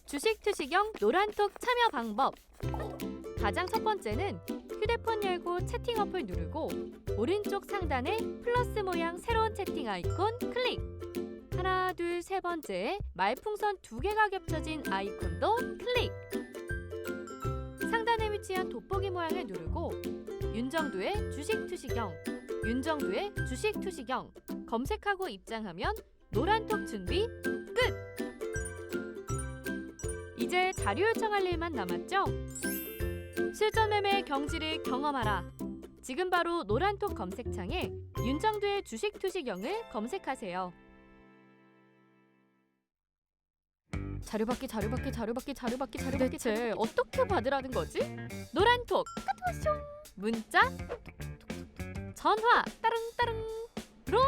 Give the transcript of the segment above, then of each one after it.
주식 투시경 노란톡 참여 방법. 가장 첫 번째는 휴대폰 열고 채팅 어플 누르고 오른쪽 상단에 플러스 모양 새로운 채팅 아이콘 클릭. 하나, 둘, 세 번째 말풍선 2개가 겹쳐진 아이콘도 클릭. 상단에 위치한 돋보기 모양을 누르고 윤정두의 주식 투시경, 윤정두의 주식 투시경 검색하고 입장하면 노란톡 준비 끝! 이제 자료 요청할 일만 남았죠? 실전 매매의 경지를 경험하라. 지금 바로 노란톡 검색창에 윤정두의 주식 투시경을 검색하세요. 자료받기 대체 어떻게 받으라는 거지? 노란톡 까투쇼 문자 전화 따릉따릉로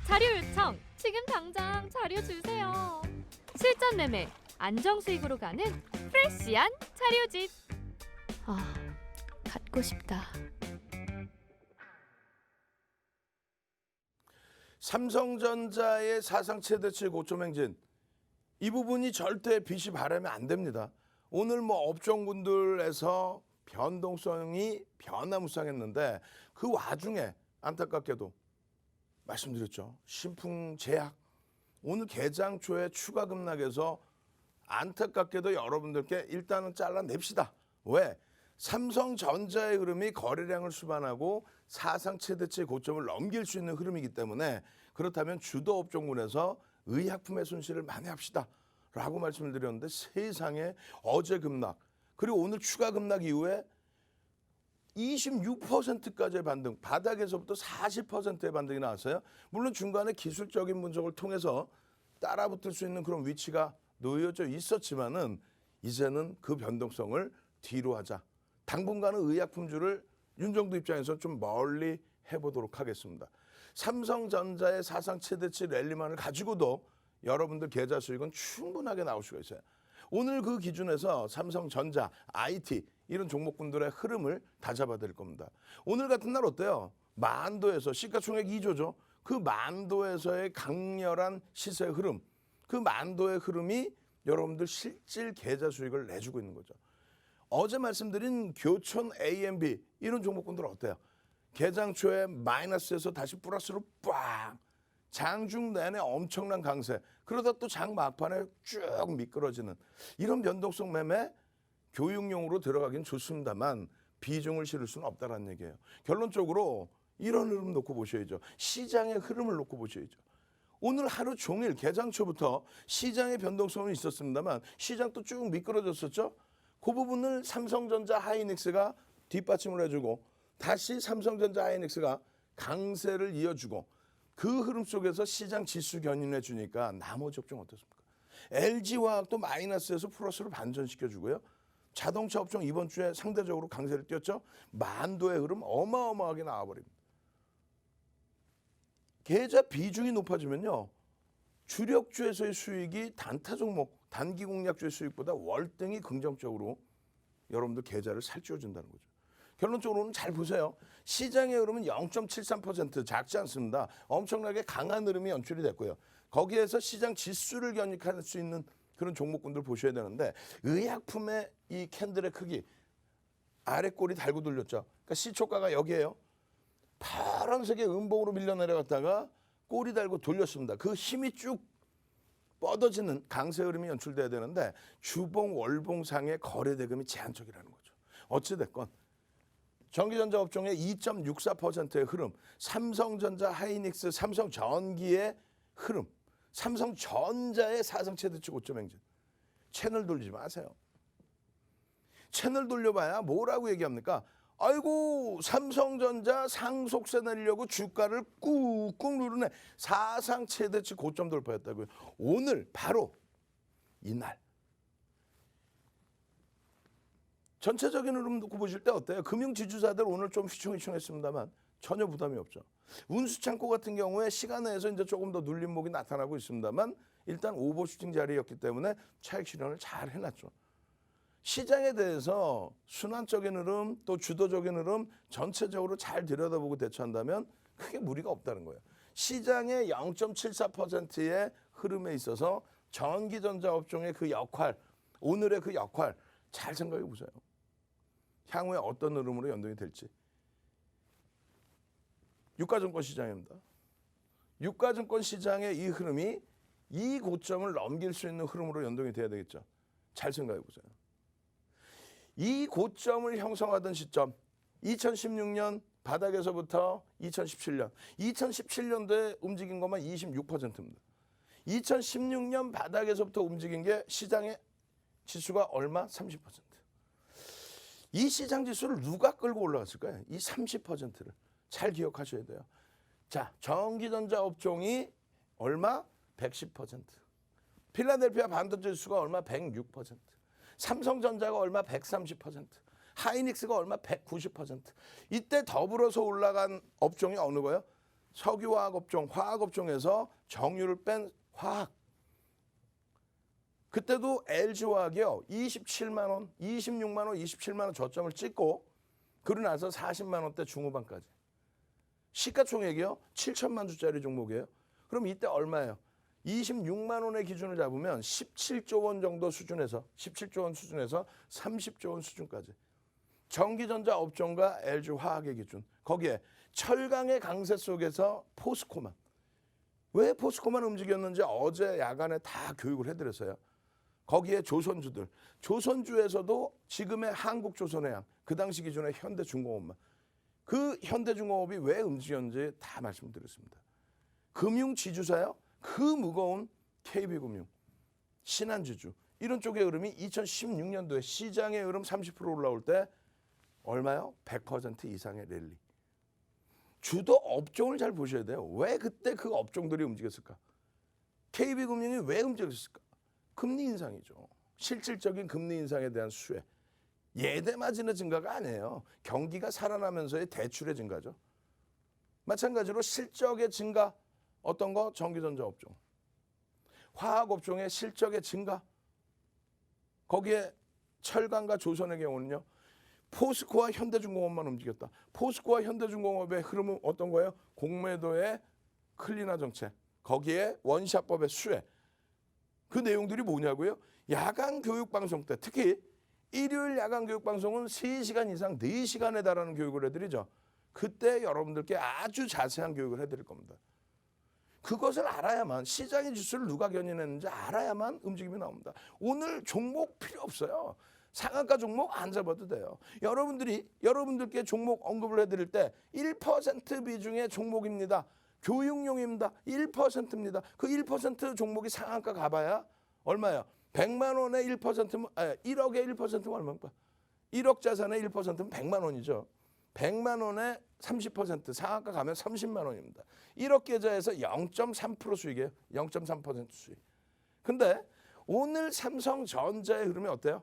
자료 요청. 지금 당장 자료 주세요. 실전 매매 안정수익으로 가는 프레시한 자료집. 갖고 싶다. 삼성전자의 사상 최대치 고점 행진, 이 부분이 절대 빚이 바라면 안 됩니다. 오늘 업종군들에서 변동성이 변화무쌍했는데 그 와중에 안타깝게도 말씀드렸죠. 신풍제약 오늘 개장 초에 추가 급락해서 안타깝게도 여러분들께 일단은 잘라냅시다. 왜? 삼성전자의 흐름이 거래량을 수반하고 사상 최대치 고점을 넘길 수 있는 흐름이기 때문에, 그렇다면 주도 업종군에서 의약품의 손실을 만회합시다 라고 말씀을 드렸는데, 세상에 어제 급락 그리고 오늘 추가 급락 이후에 26%까지의 반등, 바닥에서부터 40%의 반등이 나왔어요. 물론 중간에 기술적인 분석을 통해서 따라붙을 수 있는 그런 위치가 놓여져 있었지만은 이제는 그 변동성을 뒤로 하자. 당분간은 의약품주를 윤정두 입장에서 좀 멀리 해보도록 하겠습니다. 삼성전자의 사상 최대치 랠리만을 가지고도 여러분들 계좌 수익은 충분하게 나올 수가 있어요. 오늘 그 기준에서 삼성전자, IT 이런 종목군들의 흐름을 다 잡아야 될 겁니다. 오늘 같은 날 어때요? 만도에서 시가총액 2조죠. 그 만도에서의 강렬한 시세 흐름, 그 만도의 흐름이 여러분들 실질 계좌 수익을 내주고 있는 거죠. 어제 말씀드린 교촌 AMB 이런 종목군들 어때요? 개장 초에 마이너스에서 다시 플러스로 빡! 장중 내내 엄청난 강세, 그러다 또 장 막판에 쭉 미끄러지는 이런 변동성 매매, 교육용으로 들어가긴 좋습니다만 비중을 실을 수는 없다는 얘기예요. 결론적으로 이런 흐름 놓고 보셔야죠. 시장의 흐름을 놓고 보셔야죠. 오늘 하루 종일 개장 초부터 시장의 변동성은 있었습니다만 시장 또 쭉 미끄러졌었죠. 그 부분을 삼성전자 하이닉스가 뒷받침을 해주고 다시 삼성전자 하이닉스가 강세를 이어주고 그 흐름 속에서 시장 지수 견인해 주니까 나머지 업종 어떻습니까? LG화학도 마이너스에서 플러스로 반전시켜주고요. 자동차 업종 이번 주에 상대적으로 강세를 띄었죠. 만도의 흐름 어마어마하게 나와버립니다. 계좌 비중이 높아지면요, 주력주에서의 수익이 단타 종목, 단기 공략주의 수익보다 월등히 긍정적으로 여러분들 계좌를 살찌워준다는 거죠. 결론적으로는 잘 보세요. 시장의 흐름은 0.73% 작지 않습니다. 엄청나게 강한 흐름이 연출이 됐고요. 거기에서 시장 지수를 견인할 수 있는 그런 종목군들 보셔야 되는데, 의약품의 이 캔들의 크기, 아래 꼬리 달고 돌렸죠. 그러니까 시초가가 여기에요. 파란색의 음봉으로 밀려 내려갔다가 꼬리 달고 돌렸습니다. 그 힘이 쭉 뻗어지는 강세 흐름이 연출돼야 되는데 주봉, 월봉상의 거래 대금이 제한적이라는 거죠. 어찌됐건 전기전자 업종의 2.64%의 흐름, 삼성전자 하이닉스, 삼성전기의 흐름, 삼성전자의 사상 최대치 고점 행진. 채널 돌리지 마세요. 채널 돌려봐야 뭐라고 얘기합니까? 아이고, 삼성전자 상속세 내려고 주가를 꾹꾹 누르네. 사상 최대치 고점 돌파했다고요. 오늘 바로 이날. 전체적인 흐름 놓고 보실 때 어때요? 금융지주사들 오늘 좀 휘청휘청했습니다만 전혀 부담이 없죠. 운수창고 같은 경우에 시간에서 이제 조금 더 눌림목이 나타나고 있습니다만 일단 오버슈팅 자리였기 때문에 차익 실현을 잘 해놨죠. 시장에 대해서 순환적인 흐름, 또 주도적인 흐름 전체적으로 잘 들여다보고 대처한다면 크게 무리가 없다는 거예요. 시장의 0.74%의 흐름에 있어서 전기전자 업종의 그 역할, 오늘의 그 역할 잘 생각해 보세요. 향후에 어떤 흐름으로 연동이 될지. 유가증권 시장입니다. 유가증권 시장의 이 흐름이 이 고점을 넘길 수 있는 흐름으로 연동이 돼야 되겠죠. 잘 생각해 보세요. 이 고점을 형성하던 시점 2016년 바닥에서부터 2017년 2017년도에 움직인 것만 26%입니다. 2016년 바닥에서부터 움직인 게 시장의 지수가 얼마? 30%. 이 시장 지수를 누가 끌고 올라갔을까요? 이 30%를 잘 기억하셔야 돼요. 자, 전기전자 업종이 얼마? 110%. 필라델피아 반도체 지수가 얼마? 106%. 삼성전자가 얼마? 130%. 하이닉스가 얼마? 190%. 이때 더불어서 올라간 업종이 어느 거예요? 석유화학 업종, 화학 업종에서 정유를 뺀 화학. 그때도 LG화학이요. 27만 원, 26만 원, 27만 원 저점을 찍고 그러고 나서 40만 원대 중후반까지. 시가총액이요. 7천만 주짜리 종목이에요. 그럼 이때 얼마예요? 26만 원의 기준을 잡으면 17조 원 정도 수준에서 17조 원 수준에서 30조 원 수준까지. 전기전자 업종과 LG화학의 기준. 거기에 철강의 강세 속에서 포스코만. 왜 포스코만 움직였는지 어제 야간에 다 교육을 해드렸어요. 거기에 조선주들. 조선주에서도 지금의 한국조선해양, 그 당시 기준의 현대중공업만. 그 현대중공업이 왜 움직였는지 다 말씀드렸습니다. 금융지주사요. 그 무거운 KB금융, 신한지주 이런 쪽의 흐름이 2016년도에 시장의 흐름 30% 올라올 때 얼마요? 100% 이상의 랠리. 주도 업종을 잘 보셔야 돼요. 왜 그때 그 업종들이 움직였을까? KB금융이 왜 움직였을까? 금리 인상이죠. 실질적인 금리 인상에 대한 수혜. 예대 마진의 증가가 아니에요. 경기가 살아나면서의 대출의 증가죠. 마찬가지로 실적의 증가. 어떤 거? 전기전자 업종. 화학 업종의 실적의 증가. 거기에 철강과 조선의 경우는요. 포스코와 현대중공업만 움직였다. 포스코와 현대중공업의 흐름은 어떤 거예요? 공매도의 클리나 정책. 거기에 원샷법의 수혜. 그 내용들이 뭐냐고요? 야간 교육방송 때 특히 일요일 야간 교육방송은 3시간 이상 4시간에 달하는 교육을 해드리죠. 그때 여러분들께 아주 자세한 교육을 해드릴 겁니다. 그것을 알아야만 시장의 지수를 누가 견인했는지 알아야만 움직임이 나옵니다. 오늘 종목 필요 없어요. 상한가 종목 안 잡아도 돼요. 여러분들께 종목 언급을 해드릴 때 1% 비중의 종목입니다. 교육용입니다. 1%입니다. 그 1% 종목이 상한가 가봐야 얼마예요? 100만 원의 1%면 1억의 1%면 얼마입니까? 1억 자산의 1%면 100만 원이죠. 100만 원에 30% 상한가 가면 30만 원입니다. 1억 계좌에서 0.3% 수익이에요. 0.3% 수익. 근데 오늘 삼성전자의 흐름이 어때요?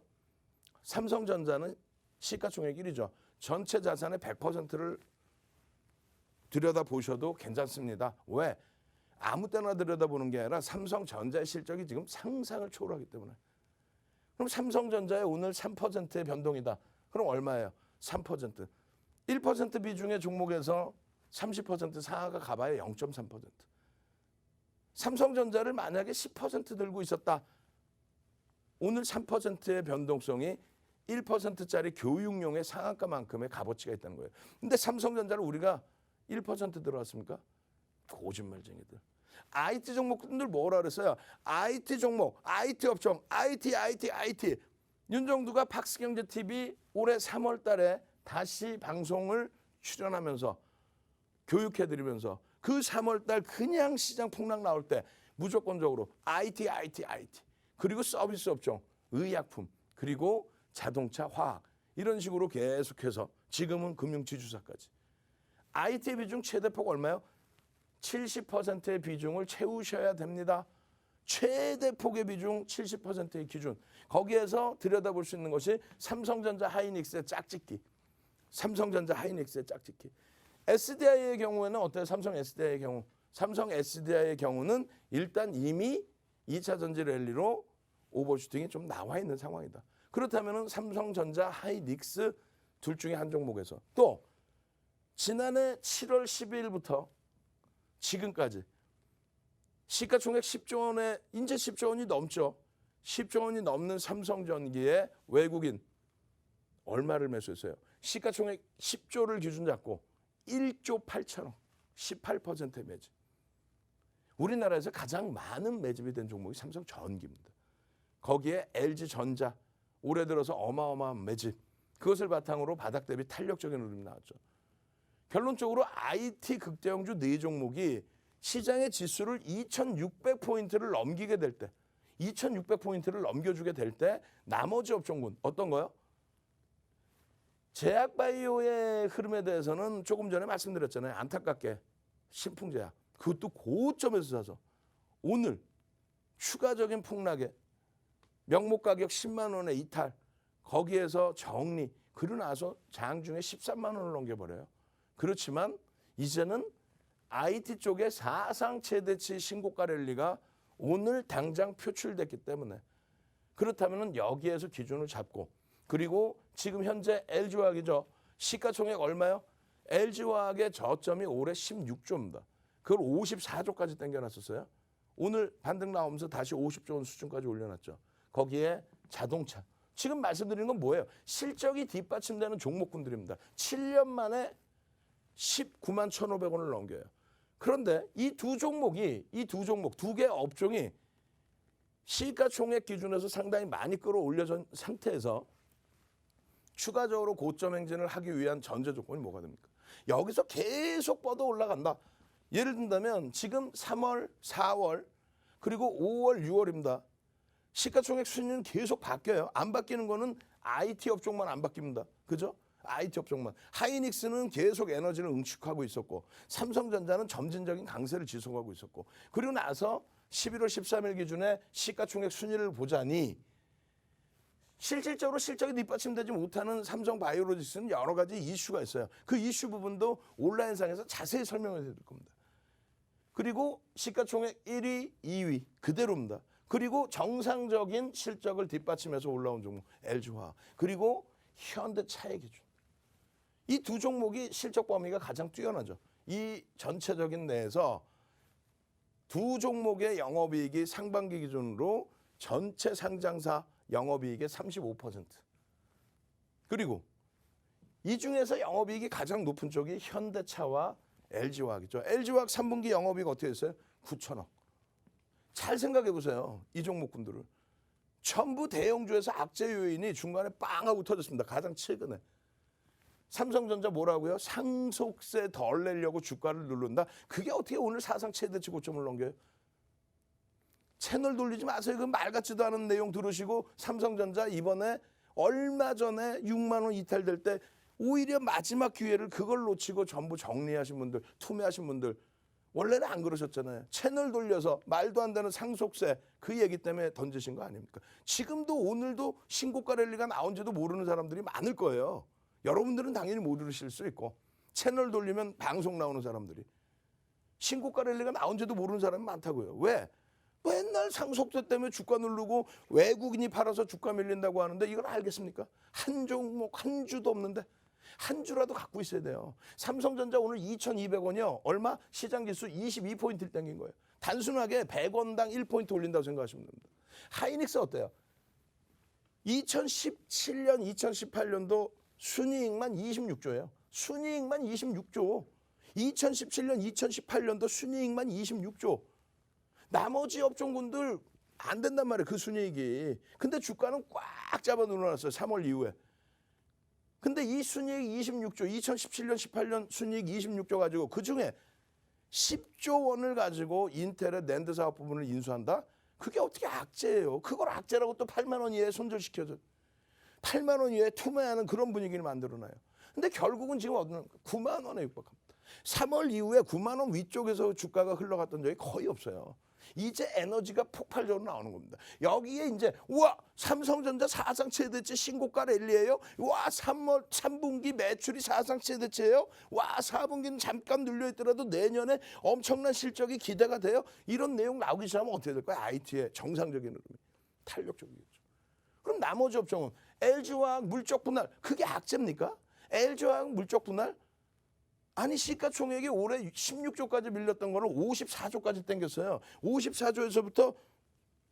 삼성전자는 시가총액 1위죠. 전체 자산의 100%를 들여다보셔도 괜찮습니다. 왜? 아무 때나 들여다보는 게 아니라 삼성전자의 실적이 지금 상상을 초월하기 때문에. 그럼 삼성전자의 오늘 3%의 변동이다. 그럼 얼마예요? 3%. 1% 비중의 종목에서 30% 상하가 가봐야 0.3%. 삼성전자를 만약에 10% 들고 있었다. 오늘 3%의 변동성이 1%짜리 교육용의 상한가만큼의 값어치가 있다는 거예요. 근데 삼성전자를 우리가 1% 들어왔습니까? 거짓말쟁이들. IT 종목들 뭐라 그랬어요? IT 종목, IT 업종, IT. 윤정두가 팍스경제TV 올해 3월 달에 다시 방송을 출연하면서 교육해드리면서 그 3월 달 그냥 시장 폭락 나올 때 무조건적으로 IT. 그리고 서비스 업종, 의약품, 그리고 자동차, 화학 이런 식으로 계속해서 지금은 금융지주사까지. IT의 비중 최대폭 얼마요? 70%의 비중을 채우셔야 됩니다. 최대폭의 비중 70%의 기준. 거기에서 들여다볼 수 있는 것이 삼성전자 하이닉스의 짝짓기. 삼성전자 하이닉스의 짝짓기. SDI의 경우에는 어때요? 삼성 SDI의 경우. 삼성 SDI의 경우는 일단 이미 2차 전지 랠리로 오버슈팅이 좀 나와 있는 상황이다. 그렇다면 삼성전자 하이닉스 둘 중에 한 종목에서 또 지난해 7월 12일부터 지금까지 시가총액 10조 원에 이제 10조 원이 넘죠. 10조 원이 넘는 삼성전기에 외국인 얼마를 매수했어요? 시가총액 10조를 기준 잡고 1조 8천억, 18% 매집. 우리나라에서 가장 많은 매집이 된 종목이 삼성전기입니다. 거기에 LG전자 올해 들어서 어마어마한 매집. 그것을 바탕으로 바닥 대비 탄력적인 흐름이 나왔죠. 결론적으로 IT 극대형주 4종목이 시장의 지수를 2600포인트를 넘기게 될 때, 2600포인트를 넘겨주게 될 때 나머지 업종군 어떤 거요? 제약바이오의 흐름에 대해서는 조금 전에 말씀드렸잖아요. 안타깝게 신풍제약. 그것도 고점에서 사서 오늘 추가적인 폭락에 명목 가격 10만 원의 이탈, 거기에서 정리, 그러고 나서 장중에 13만 원을 넘겨버려요. 그렇지만 이제는 IT 쪽의 사상 최대치 신고가 랠리가 오늘 당장 표출됐기 때문에 그렇다면 여기에서 기준을 잡고 그리고 지금 현재 LG화학이죠. 시가총액 얼마요? LG화학의 저점이 올해 16조입니다. 그걸 54조까지 당겨놨었어요. 오늘 반등 나오면서 다시 50조 원 수준까지 올려놨죠. 거기에 자동차. 지금 말씀드리는 건 뭐예요? 실적이 뒷받침되는 종목군들입니다. 7년 만에 19만 1,500원을 넘겨요. 그런데 이 두 종목, 두 개 업종이 시가총액 기준에서 상당히 많이 끌어올려진 상태에서 추가적으로 고점 행진을 하기 위한 전제 조건이 뭐가 됩니까? 여기서 계속 뻗어 올라간다. 예를 든다면 지금 3월, 4월, 그리고 5월, 6월입니다. 시가총액 순위는 계속 바뀌어요. 안 바뀌는 거는 IT 업종만 안 바뀝니다. 그죠? IT 업종만. 하이닉스는 계속 에너지를 응축하고 있었고 삼성전자는 점진적인 강세를 지속하고 있었고 그리고 나서 11월 13일 기준에 시가총액 순위를 보자니 실질적으로 실적이 뒷받침되지 못하는 삼성바이오로직스는 여러 가지 이슈가 있어요. 그 이슈 부분도 온라인상에서 자세히 설명을 해드릴 겁니다. 그리고 시가총액 1위, 2위 그대로입니다. 그리고 정상적인 실적을 뒷받침해서 올라온 종목 LG화학 그리고 현대차의 기준. 이 두 종목이 실적 범위가 가장 뛰어나죠. 이 전체적인 내에서 두 종목의 영업이익이 상반기 기준으로 전체 상장사 영업이익의 35%. 그리고 이 중에서 영업이익이 가장 높은 쪽이 현대차와 LG화학이죠. LG화학 3분기 영업이익 어떻게 됐어요? 9천억. 잘 생각해 보세요. 이 종목군들을. 전부 대형주에서 악재 요인이 중간에 빵 하고 터졌습니다. 가장 최근에. 삼성전자 뭐라고요? 상속세 덜 내려고 주가를 누른다. 그게 어떻게 오늘 사상 최대치 고점을 넘겨요? 채널 돌리지 마세요. 그 말 같지도 않은 내용 들으시고 삼성전자 이번에 얼마 전에 6만 원 이탈될 때 오히려 마지막 기회를 그걸 놓치고 전부 정리하신 분들, 투매하신 분들 원래는 안 그러셨잖아요. 채널 돌려서 말도 안 되는 상속세 그 얘기 때문에 던지신 거 아닙니까? 지금도 오늘도 신고가 랠리가 나온지도 모르는 사람들이 많을 거예요. 여러분들은 당연히 못 들으실 수 있고 채널 돌리면 방송 나오는 사람들이 신고가 랠리가 나온지도 모르는 사람이 많다고요. 왜? 맨날 상속세 때문에 주가 누르고 외국인이 팔아서 주가 밀린다고 하는데 이걸 알겠습니까? 한 종목 한 주도 없는데 한 주라도 갖고 있어야 돼요. 삼성전자 오늘 2,200원이요. 얼마? 시장지수 22포인트를 땡긴 거예요. 단순하게 100원당 1포인트 올린다고 생각하시면 됩니다. 하이닉스 어때요? 2017년, 2018년도 순이익만 26조예요. 순이익만 26조. 2017년, 2018년도 순이익만 26조. 나머지 업종군들 안 된단 말이에요. 그 순이익이. 근데 주가는 꽉 잡아 눌러놨어요. 3월 이후에. 근데 이 순이익 26조, 2017년, 18년 순이익 26조 가지고 그중에 10조 원을 가지고 인텔의 낸드 사업 부분을 인수한다? 그게 어떻게 악재예요? 그걸 악재라고 또 8만 원 이하에 손절시켜줘. 8만 원 이하에 투매하는 그런 분위기를 만들어놔요. 근데 결국은 지금 9만 원에 육박합니다. 3월 이후에 9만 원 위쪽에서 주가가 흘러갔던 적이 거의 없어요. 이제 에너지가 폭발적으로 나오는 겁니다. 여기에 이제 우와 삼성전자 사상 최대치 신고가 랠리예요. 와 3분기 매출이 사상 최대치예요. 와 4분기는 잠깐 눌려있더라도 내년에 엄청난 실적이 기대가 돼요. 이런 내용 나오기 시작하면 어떻게 될까요? IT의 정상적인 흐름이 탄력적이겠죠. 그럼 나머지 업종은 LG화학 물적 분할 그게 악재입니까? LG화학 물적 분할 아니 시가총액이 올해 16조까지 밀렸던 거를 54조까지 땡겼어요. 54조에서부터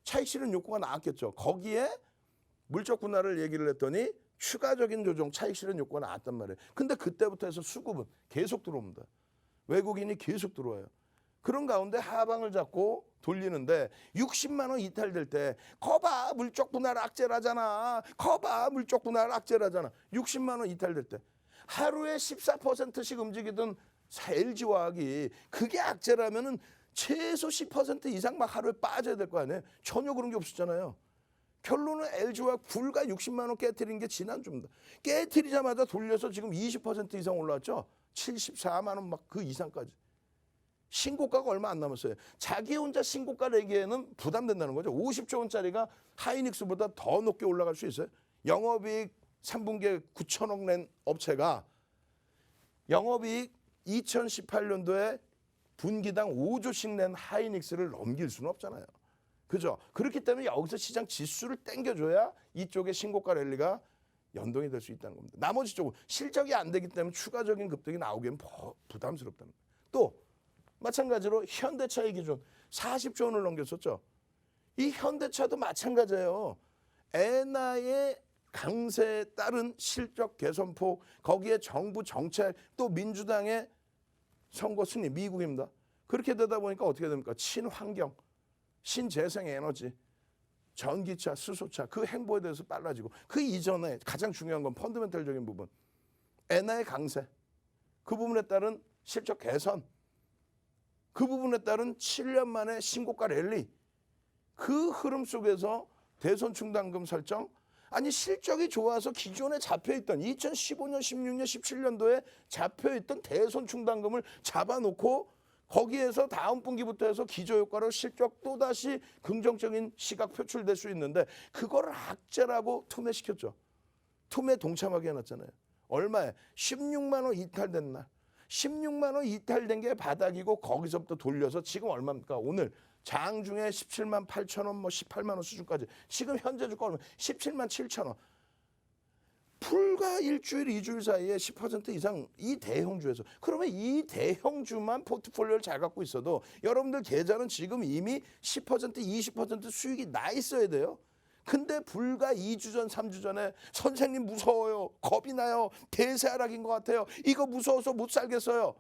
차익 실현 욕구가 나왔겠죠. 거기에 물적 분할을 얘기를 했더니 추가적인 조정 차익 실현 욕구가 나왔단 말이에요. 근데 그때부터 해서 수급은 계속 들어옵니다. 외국인이 계속 들어와요. 그런 가운데 하방을 잡고 돌리는데 60만 원 이탈될 때 거봐 물적 분할 악재라잖아. 거봐 물적 분할 악재라잖아. 60만 원 이탈될 때 하루에 14%씩 움직이던 LG화학이 그게 악재라면은 최소 10% 이상 막 하루에 빠져야 될 거 아니에요. 전혀 그런 게 없었잖아요. 결론은 LG화학 불과 60만 원 깨트린 게 지난주입니다. 깨트리자마자 돌려서 지금 20% 이상 올라왔죠. 74만 원 막 그 이상까지. 신고가가 얼마 안 남았어요. 자기 혼자 신고가 내기에는 부담된다는 거죠. 50조 원짜리가 하이닉스보다 더 높게 올라갈 수 있어요. 영업이익 3분기에 9천억 낸 업체가 영업이익 2018년도에 분기당 5조씩 낸 하이닉스를 넘길 수는 없잖아요. 그죠? 그렇기 때문에 여기서 시장 지수를 땡겨줘야 이쪽의 신고가 랠리가 연동이 될 수 있다는 겁니다. 나머지 쪽은 실적이 안 되기 때문에 추가적인 급등이 나오기엔 부담스럽다는 거예요. 또 마찬가지로 현대차의 기준 40조 원을 넘겼었죠. 이 현대차도 마찬가지예요. 엔화의 강세에 따른 실적 개선폭, 거기에 정부 정책, 또 민주당의 선거 승리, 미국입니다. 그렇게 되다 보니까 어떻게 됩니까? 친환경, 신재생에너지, 전기차, 수소차 그 행보에 대해서 빨라지고 그 이전에 가장 중요한 건 펀더멘털적인 부분, 엔화의 강세, 그 부분에 따른 실적 개선, 그 부분에 따른 7년 만에 신고가 랠리, 그 흐름 속에서 대손 충당금 설정, 아니 실적이 좋아서 기존에 잡혀있던 2015년, 16년, 17년도에 잡혀있던 대손 충당금을 잡아놓고 거기에서 다음 분기부터 해서 기저효과로 실적 또다시 긍정적인 시각 표출될 수 있는데 그거를 악재라고 투매시켰죠. 투매 동참하게 해놨잖아요. 얼마에? 16만 원 이탈된 날. 16만 원 이탈된 게 바닥이고 거기서부터 돌려서 지금 얼마입니까? 오늘 장중에 17만 8천 원, 뭐 18만 원 수준까지. 지금 현재 주가 얼마? 17만 7천 원. 불과 일주일, 2주일 사이에 10% 이상 이 대형주에서. 그러면 이 대형주만 포트폴리오를 잘 갖고 있어도 여러분들 계좌는 지금 이미 10%, 20% 수익이 나 있어야 돼요. 근데 불과 2주 전, 3주 전에 선생님 무서워요. 겁이 나요. 대세 하락인 것 같아요. 이거 무서워서 못 살겠어요.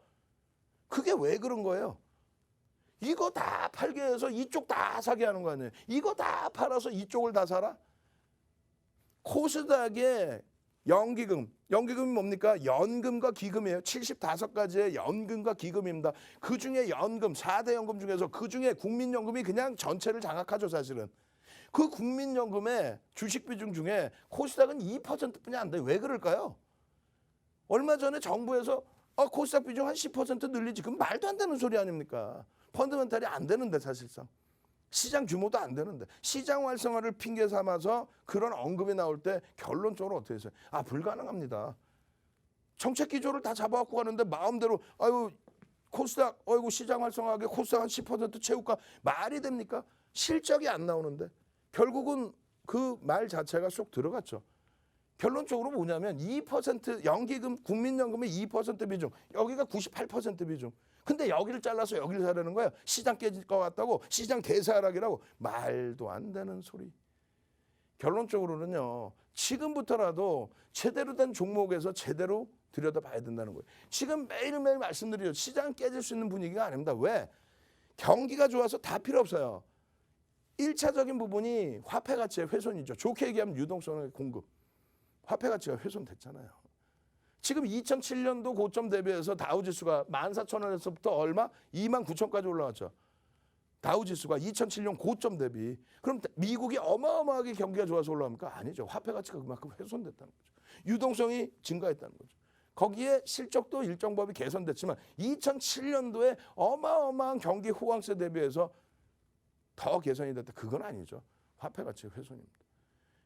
그게 왜 그런 거예요? 이거 다 팔게 해서 이쪽 다 사게 하는 거 아니에요. 이거 다 팔아서 이쪽을 다 사라? 코스닥의 연기금, 연기금이 뭡니까? 연금과 기금이에요. 75가지의 연금과 기금입니다. 그중에 연금, 4대 연금 중에서 그중에 국민연금이 그냥 전체를 장악하죠, 사실은. 그 국민연금의 주식 비중 중에 코스닥은 2%뿐이 안 돼요. 왜 그럴까요? 얼마 전에 정부에서 코스닥 비중 한 10% 늘리지. 그건 말도 안 되는 소리 아닙니까? 펀더멘탈이 안 되는데 사실상. 시장 규모도 안 되는데. 시장 활성화를 핑계 삼아서 그런 언급이 나올 때 결론적으로 어떻게 했어요? 불가능합니다. 정책 기조를 다 잡아갖고 가는데 마음대로 코스닥 시장 활성화하게 코스닥 한 10% 채울까? 말이 됩니까? 실적이 안 나오는데. 결국은 그 말 자체가 쏙 들어갔죠. 결론적으로 뭐냐면 2% 연기금, 국민연금의 2% 비중, 여기가 98% 비중. 근데 여기를 잘라서 여기를 사려는 거예요. 시장 깨질 것 같다고, 시장 대세하락이라고. 말도 안 되는 소리. 결론적으로는요, 지금부터라도 제대로 된 종목에서 제대로 들여다봐야 된다는 거예요. 지금 매일매일 말씀드리죠. 시장 깨질 수 있는 분위기가 아닙니다. 왜? 경기가 좋아서 다 필요 없어요. 1차적인 부분이 화폐 가치의 훼손이죠. 좋게 얘기하면 유동성의 공급. 화폐 가치가 훼손됐잖아요. 지금 2007년도 고점 대비해서 다우지수가 14,000원에서부터 얼마? 29,000까지 올라왔죠. 다우지수가 2007년 고점 대비. 그럼 미국이 어마어마하게 경기가 좋아서 올라옵니까? 아니죠. 화폐 가치가 그만큼 훼손됐다는 거죠. 유동성이 증가했다는 거죠. 거기에 실적도 일정 범위 개선됐지만 2007년도에 어마어마한 경기 호황세 대비해서 더 개선이 됐다. 그건 아니죠. 화폐 가치의 훼손입니다.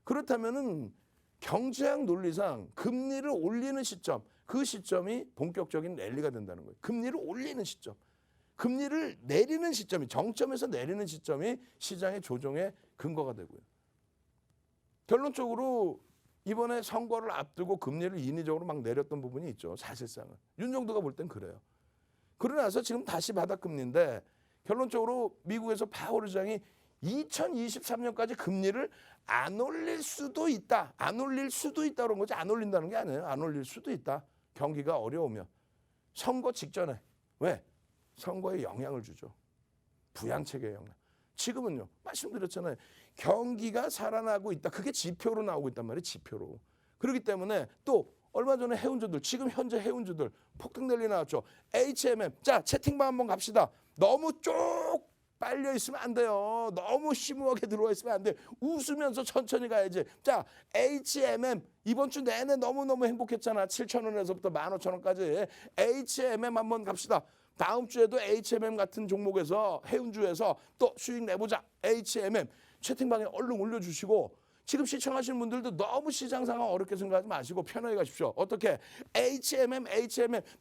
그렇다면은 경제학 논리상 금리를 올리는 시점, 그 시점이 본격적인 랠리가 된다는 거예요. 금리를 올리는 시점. 금리를 내리는 시점이, 정점에서 내리는 시점이 시장의 조정의 근거가 되고요. 결론적으로 이번에 선거를 앞두고 금리를 인위적으로 막 내렸던 부분이 있죠. 사실상은. 윤정도가 볼 땐 그래요. 그러고 나서 지금 다시 바닥금리인데 결론적으로 미국에서 파월 의장이 2023년까지 금리를 안 올릴 수도 있다. 안 올릴 수도 있다 그런 거지 안 올린다는 게 아니에요. 안 올릴 수도 있다. 경기가 어려우면. 선거 직전에. 왜? 선거에 영향을 주죠. 부양책에 영향. 지금은요. 말씀드렸잖아요. 경기가 살아나고 있다. 그게 지표로 나오고 있단 말이에요. 지표로. 그렇기 때문에 또 얼마 전에 해운주들 지금 현재 해운주들 폭등 랠리 나왔죠. HMM. 자 채팅방 한번 갑시다. 너무 쭉 빨려 있으면 안 돼요. 너무 심오하게 들어와 있으면 안 돼. 웃으면서 천천히 가야지. 자 HMM 이번 주 내내 너무너무 행복했잖아. 7,000원에서부터 15,000원까지. HMM 한번 갑시다. 다음 주에도 HMM 같은 종목에서 해운주에서 또 수익 내보자. HMM 채팅방에 얼른 올려주시고 지금 시청하시는 분들도 너무 시장 상황 어렵게 생각하지 마시고 편하게 가십시오. 어떻게? HMM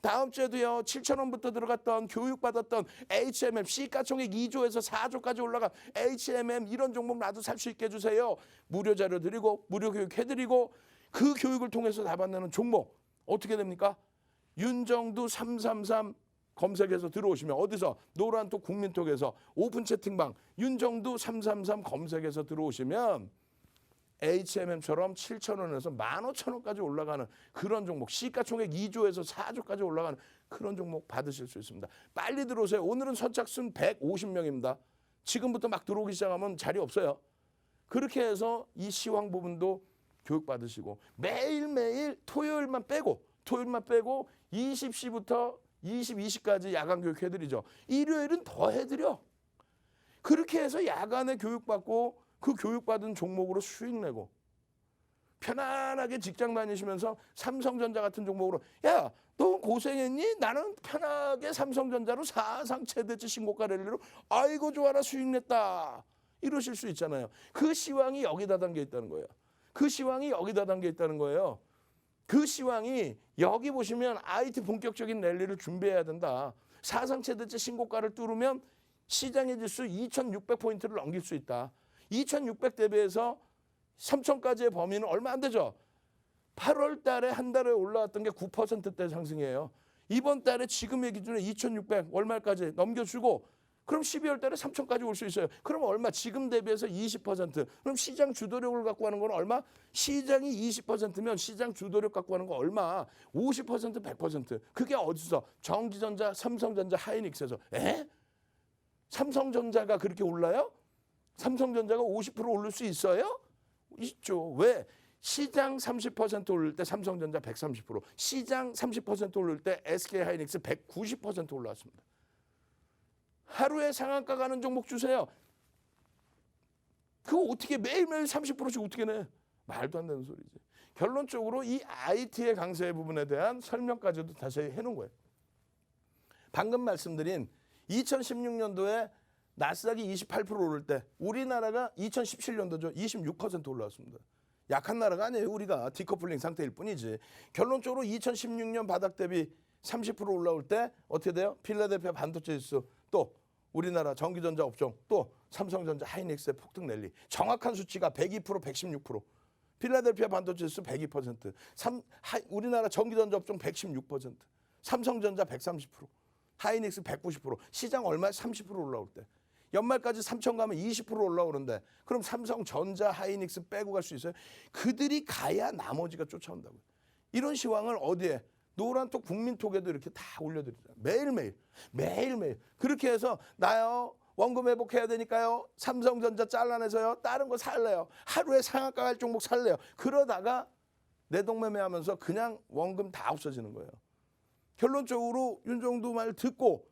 다음 주에도요. 7,000원부터 들어갔던 교육받았던 HMM 시가총액 2조에서 4조까지 올라간 HMM 이런 종목 나도 살 수 있게 해주세요. 무료 자료 드리고 무료 교육 해드리고 그 교육을 통해서 답안내는 종목 어떻게 됩니까? 윤정두 333 검색해서 들어오시면 어디서 노란톡 국민톡에서 오픈 채팅방 윤정두 333 검색해서 들어오시면 HMM처럼 7,000원에서 15,000원까지 올라가는 그런 종목 시가총액 2조에서 4조까지 올라가는 그런 종목 받으실 수 있습니다. 빨리 들어오세요. 오늘은 선착순 150명입니다. 지금부터 막 들어오기 시작하면 자리 없어요. 그렇게 해서 이 시황 부분도 교육받으시고 매일매일 토요일만 빼고 20시부터 22시까지 야간 교육 해드리죠. 일요일은 더 해드려. 그렇게 해서 야간에 교육받고 그 교육받은 종목으로 수익 내고 편안하게 직장 다니시면서 삼성전자 같은 종목으로 야, 너 고생했니? 나는 편하게 삼성전자로 사상 최대치 신고가 랠리로 아이고 좋아라 수익 냈다. 이러실 수 있잖아요. 그 시황이 여기다 담겨 있다는 거예요. 그 시황이 여기다 담겨 있다는 거예요. 그 시황이 여기 보시면 IT 본격적인 랠리를 준비해야 된다. 사상 최대치 신고가를 뚫으면 시장의 지수 2,600포인트를 넘길 수 있다. 2,600 대비해서 3,000까지의 범위는 얼마 안 되죠. 8월 달에 한 달에 올라왔던 게 9%대 상승이에요. 이번 달에 지금의 기준에 2,600 월말까지 넘겨주고 그럼 12월 달에 3,000까지 올 수 있어요. 그럼 얼마? 지금 대비해서 20%. 그럼 시장 주도력을 갖고 하는 건 얼마? 시장이 20%면 시장 주도력 갖고 하는 건 얼마? 50%, 100%. 그게 어디서? 전기전자, 삼성전자, 하이닉스에서. 에? 삼성전자가 그렇게 올라요? 삼성전자가 50% 오를 수 있어요? 있죠. 왜? 시장 30% 오를 때 삼성전자 130%, 시장 30% 오를 때 SK하이닉스 190% 올라왔습니다. 하루에 상한가 가는 종목 주세요. 그거 어떻게 매일매일 30%씩 어떻게 내? 말도 안 되는 소리지. 결론적으로 이 IT의 강세 부분에 대한 설명까지도 다시 해놓은 거예요. 방금 말씀드린 2016년도에 나스닥이 28% 오를 때 우리나라가 2017년도죠. 26% 올라왔습니다. 약한 나라가 아니에요. 우리가 디커플링 상태일 뿐이지. 결론적으로 2016년 바닥 대비 30% 올라올 때 어떻게 돼요? 필라델피아 반도체 지수 또 우리나라 전기전자 업종 또 삼성전자 하이닉스의 폭등 랠리. 정확한 수치가 102%, 116%. 필라델피아 반도체 지수 102%. 우리나라 전기전자 업종 116%. 삼성전자 130%. 하이닉스 190%. 시장 얼마에 30% 올라올 때. 연말까지 3천 가면 20% 올라오는데 그럼 삼성전자, 하이닉스 빼고 갈 수 있어요? 그들이 가야 나머지가 쫓아온다고요. 이런 시황을 어디에? 노란톡 국민톡에도 이렇게 다 올려드리잖아요. 매일매일. 그렇게 해서 나요. 원금 회복해야 되니까요. 삼성전자 잘라내서요. 다른 거 살래요. 하루에 상한가 갈 종목 살래요. 그러다가 내동매매하면서 그냥 원금 다 없어지는 거예요. 결론적으로 윤정두 말 듣고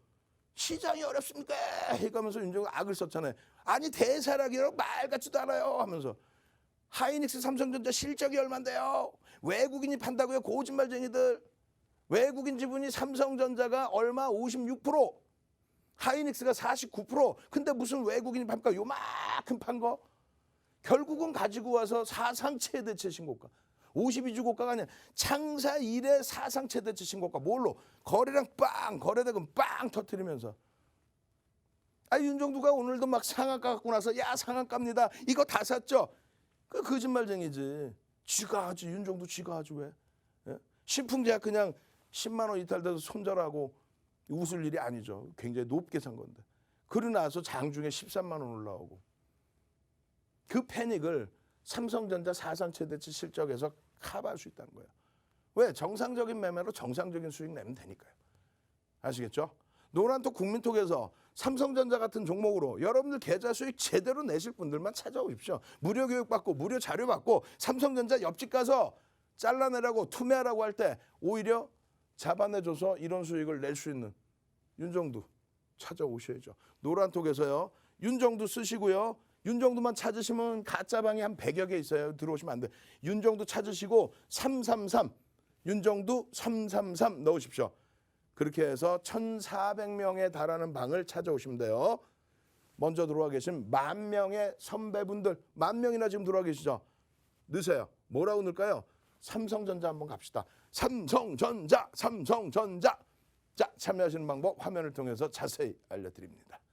시장이 어렵습니까? 해가면서 윤정두 악을 썼잖아요. 아니 대사락이라고 말 같지도 않아요 하면서 하이닉스 삼성전자 실적이 얼만데요? 외국인이 판다고요? 거짓말쟁이들. 외국인 지분이 삼성전자가 얼마 56%, 하이닉스가 49%. 근데 무슨 외국인이 팝니까? 요만큼 판 거. 결국은 가지고 와서 사상 최대치 신고가. 52주 고가가 아니라 창사 이래 사상 최대치 신고가. 뭘로? 거래량 빵, 거래대금 빵 터뜨리면서. 윤정두가 오늘도 막 상한가 갖고 나서 야 상한가입니다. 이거 다 샀죠? 그 거짓말쟁이지. 쥐가 하지. 윤정두 쥐가 하지 왜? 예? 신풍제약 그냥 10만 원 이탈돼서 손절하고 웃을 일이 아니죠. 굉장히 높게 산 건데. 그러고 나서 장중에 13만 원 올라오고. 그 패닉을 삼성전자 사상 최대치 실적에서 커버할 수 있다는 거예요. 왜? 정상적인 매매로 정상적인 수익 내면 되니까요. 아시겠죠? 노란톡 국민톡에서 삼성전자 같은 종목으로 여러분들 계좌 수익 제대로 내실 분들만 찾아오십시오. 무료 교육 받고 무료 자료 받고 삼성전자 옆집 가서 잘라내라고 투매하라고 할 때 오히려 잡아내줘서 이런 수익을 낼 수 있는 윤정두 찾아오셔야죠. 노란톡에서요. 윤정두 쓰시고요. 윤정두만 찾으시면 가짜방이 한 100여 개 있어요. 들어오시면 안 돼. 윤정두 찾으시고 333 윤정두 333 넣으십시오. 그렇게 해서 1,400명에 달하는 방을 찾아오시면 돼요. 먼저 들어와 계신 10,000명의 선배분들 10,000명이나 지금 들어와 계시죠. 넣으세요. 뭐라고 넣을까요? 삼성전자 한번 갑시다. 삼성전자. 자, 참여하시는 방법 화면을 통해서 자세히 알려드립니다.